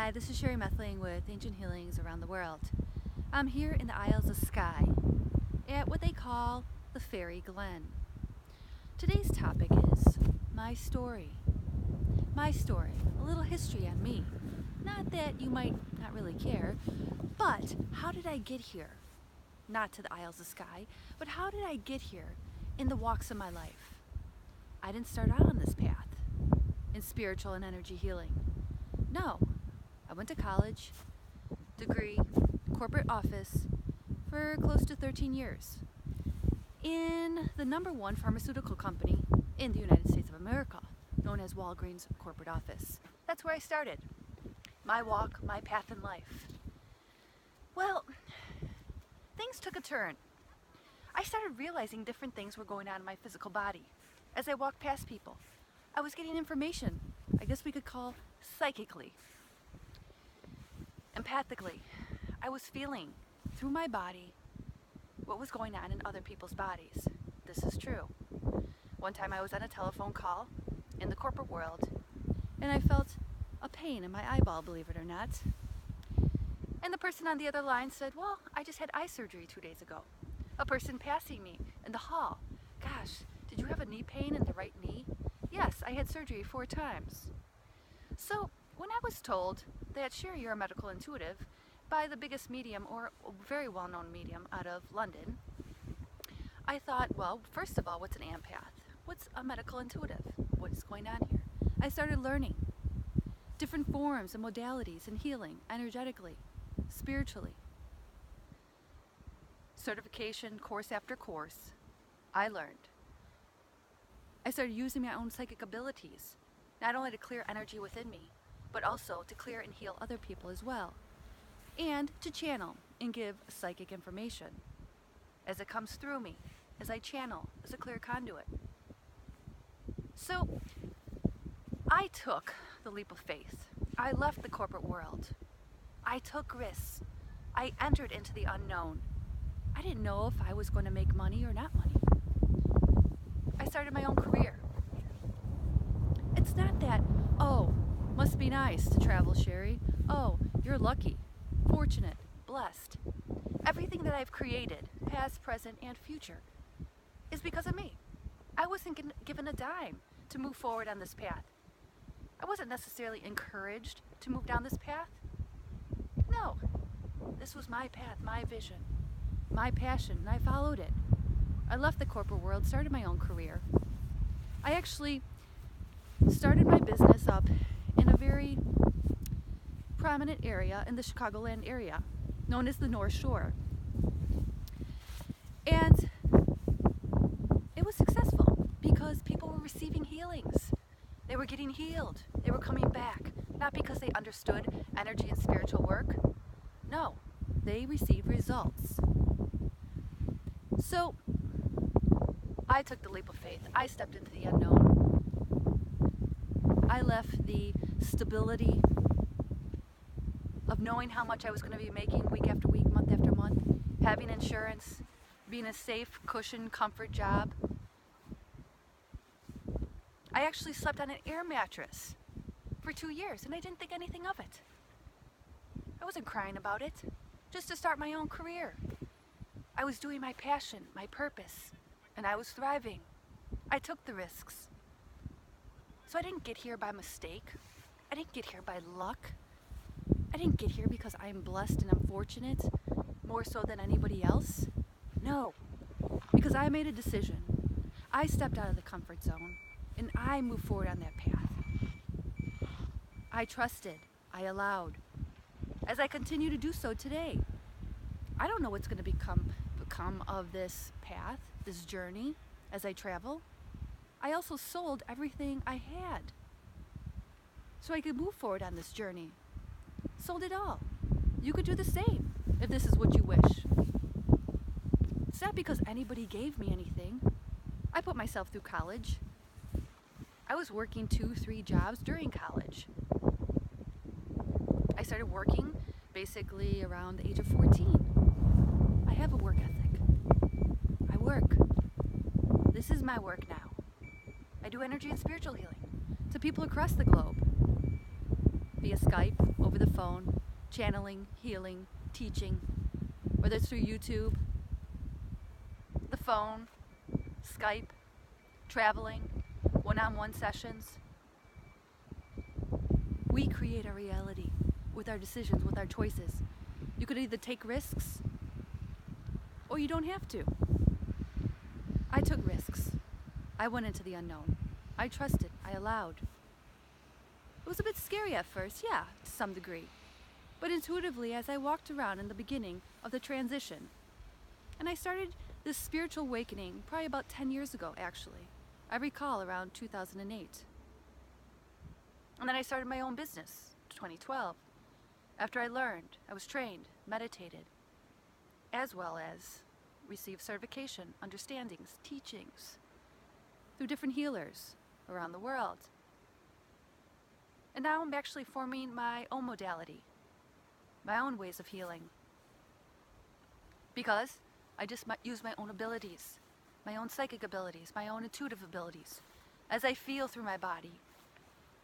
Hi, this is Sherry Methling with Ancient Healings Around the World. I'm here in the Isles of Skye at what they call the Fairy Glen. Today's topic is my story. My story, a little history on me. Not that you might not really care, but how did I get here? Not to the Isles of Skye, but how did I get here in the walks of my life? I didn't start out on this path in spiritual and energy healing. No. I went to college, degree, corporate office for close to 13 years in the #1 pharmaceutical company in the United States of America, known as Walgreens corporate office. That's where I started. My walk, my path in life. Well, things took a turn. I started realizing different things were going on in my physical body. As I walked past people, I was getting information, I guess we could call psychically. Empathically, I was feeling through my body what was going on in other people's bodies. This is true. One time I was on a telephone call in the corporate world, and I felt a pain in my eyeball, believe it or not. And the person on the other line said, well, I just had eye surgery 2 days ago. A person passing me in the hall, gosh, did you have a knee pain in the right knee? Yes, I had surgery 4 times. So when I was told that, Sherry, you're a medical intuitive by the biggest medium, or very well-known medium out of London, I thought, well, first of all, what's an empath? What's a medical intuitive? What is going on here? I started learning different forms and modalities in healing, energetically, spiritually. Certification, course after course, I learned. I started using my own psychic abilities, not only to clear energy within me, but also to clear and heal other people as well, and to channel and give psychic information as it comes through me, as I channel as a clear conduit. So I took the leap of faith. I left the corporate world. I took risks. I entered into the unknown. I didn't know if I was going to make money or not money. I started my own career. It's not that, oh, must be nice to travel, Sherry. Oh, you're lucky, fortunate, blessed. Everything that I've created, past, present, and future, is because of me. I wasn't given a dime to move forward on this path. I wasn't necessarily encouraged to move down this path. No, this was my path, my vision, my passion, and I followed it. I left the corporate world, started my own career. I actually started my business up in a very prominent area in the Chicagoland area, known as the North Shore. And it was successful because people were receiving healings. They were getting healed. They were coming back, not because they understood energy and spiritual work. No, they received results. So I took the leap of faith. I stepped into the unknown. I left the stability of knowing how much I was going to be making week after week, month after month, having insurance, being a safe, cushion, comfort job. I actually slept on an air mattress for 2 years, and I didn't think anything of it. I wasn't crying about it, just to start my own career. I was doing my passion, my purpose, and I was thriving. I took the risks. So I didn't get here by mistake. I didn't get here by luck. I didn't get here because I'm blessed and I'm fortunate, more so than anybody else. No, because I made a decision. I stepped out of the comfort zone, and I moved forward on that path. I trusted. I allowed. As I continue to do so today, I don't know what's going to become of this path, this journey, as I travel. I also sold everything I had so I could move forward on this journey. Sold it all. You could do the same if this is what you wish. It's not because anybody gave me anything. I put myself through college. I was working 2-3 jobs during college. I started working basically around the age of 14. I have a work ethic. I work. This is my work now. I do energy and spiritual healing to people across the globe. via Skype, over the phone, channeling, healing, teaching, whether it's through YouTube, the phone, Skype, traveling, one-on-one sessions. We create our reality with our decisions, with our choices. You could either take risks or you don't have to. I took risks. I went into the unknown. I trusted. I allowed. It was a bit scary at first, yeah, to some degree. But intuitively, as I walked around in the beginning of the transition, and I started this spiritual awakening probably about 10 years ago, actually. I recall around 2008. And then I started my own business, 2012. After I learned, I was trained, meditated, as well as received certification, understandings, teachings through different healers around the world. And now I'm actually forming my own modality, my own ways of healing. Because I just use my own abilities, my own psychic abilities, my own intuitive abilities, as I feel through my body,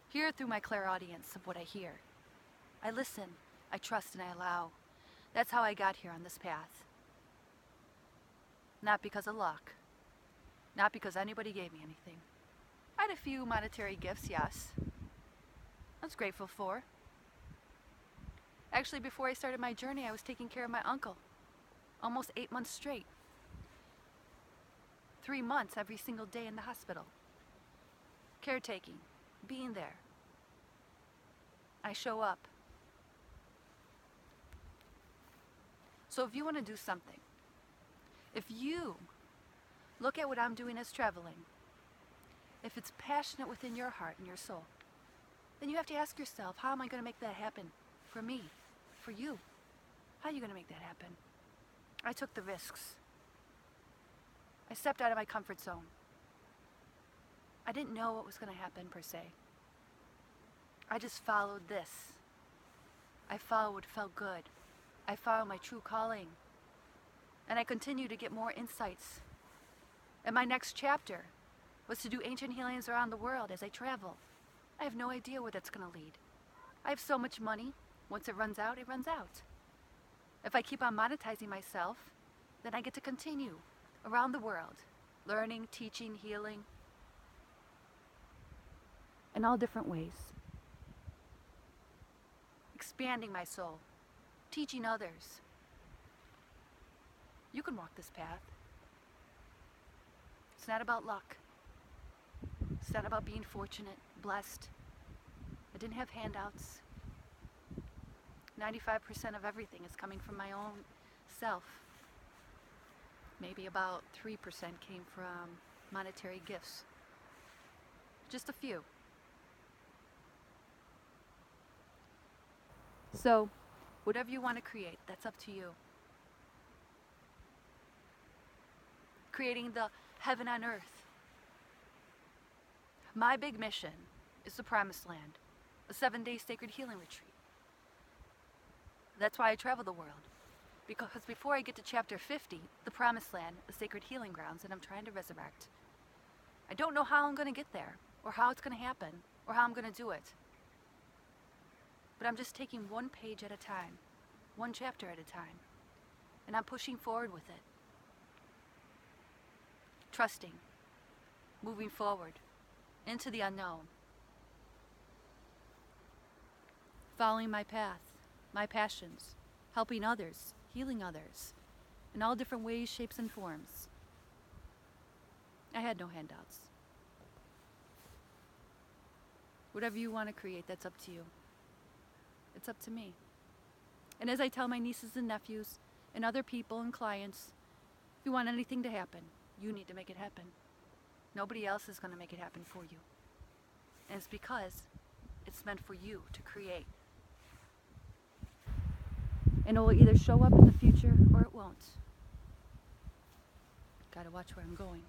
hear through my clairaudience of what I hear. I listen, I trust, and I allow. That's how I got here on this path. Not because of luck. Not because anybody gave me anything. I had a few monetary gifts, yes. I was grateful for. Actually, before I started my journey, I was taking care of my uncle. Almost 8 months straight. 3 months every single day in the hospital. Caretaking, being there. I show up. So if you want to do something, if you look at what I'm doing as traveling, if it's passionate within your heart and your soul, then you have to ask yourself, how am I going to make that happen for me, for you? How are you going to make that happen? I took the risks. I stepped out of my comfort zone. I didn't know what was going to happen per se. I just followed this. I followed what felt good. I followed my true calling. And I continue to get more insights. And my next chapter was to do ancient healings around the world as I travel. I have no idea where that's going to lead. I have so much money. Once it runs out, it runs out. If I keep on monetizing myself, then I get to continue around the world, learning, teaching, healing, in all different ways. Expanding my soul, teaching others. You can walk this path. It's not about luck. It's not about being fortunate, blessed. I didn't have handouts. 95% of everything is coming from my own self. Maybe about 3% came from monetary gifts. Just a few. So, whatever you want to create, that's up to you. Creating the heaven on earth. My big mission is the Promised Land, a 7-day sacred healing retreat. That's why I travel the world. Because before I get to chapter 50, the Promised Land, the sacred healing grounds that I'm trying to resurrect, I don't know how I'm going to get there, or how it's going to happen, or how I'm going to do it. But I'm just taking one page at a time, one chapter at a time, and I'm pushing forward with it. Trusting, moving forward, into the unknown. Following my path, my passions, helping others, healing others, in all different ways, shapes, and forms. I had no handouts. Whatever you want to create, that's up to you. It's up to me. And as I tell my nieces and nephews, and other people and clients, if you want anything to happen, you need to make it happen. Nobody else is going to make it happen for you. And it's because it's meant for you to create. And it will either show up in the future or it won't. Gotta watch where I'm going,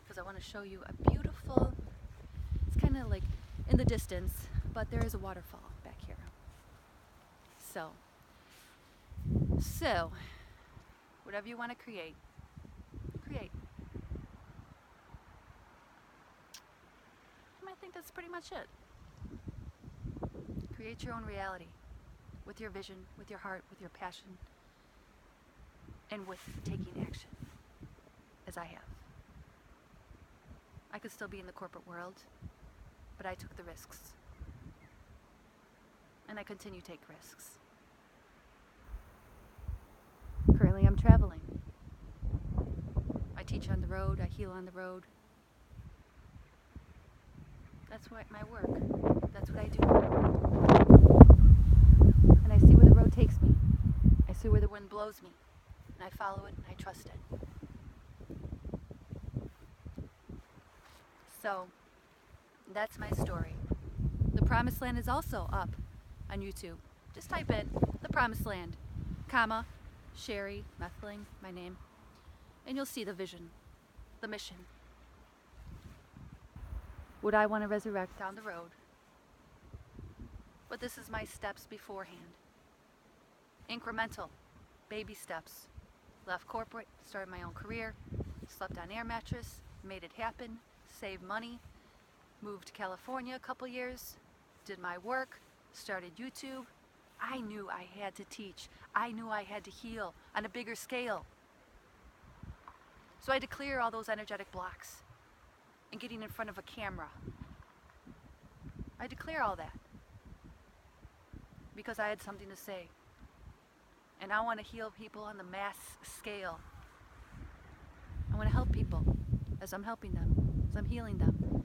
because I want to show you a beautiful, it's kind of like in the distance, but there is a waterfall back here. So, whatever you want to create, create. I think that's pretty much it. Create. create your own reality with your vision, with your heart, with your passion, and with taking action, as I have. I could still be in the corporate world, but I took the risks. And I continue to take risks. Currently I'm traveling. I teach on the road, I heal on the road. That's what my work. That's what I do. And I see where the road takes me. I see where the wind blows me. And I follow it and I trust it. So, that's my story. The Promised Land is also up on YouTube. Just type in The Promised Land, comma, Sherry, Methling, my name, and you'll see the vision, the mission. What I want to resurrect down the road. But this is my steps beforehand. Incremental, baby steps. Left corporate, started my own career, slept on air mattress, made it happen, saved money, moved to California a couple years, did my work, started YouTube. I knew I had to teach. I knew I had to heal on a bigger scale. So I had to clear all those energetic blocks and getting in front of a camera. I had to clear all that because I had something to say. And I want to heal people on the mass scale. I want to help people as I'm helping them, as I'm healing them.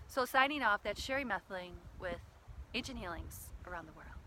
So signing off, that's Sherry Methling with Ancient Healings Around the World.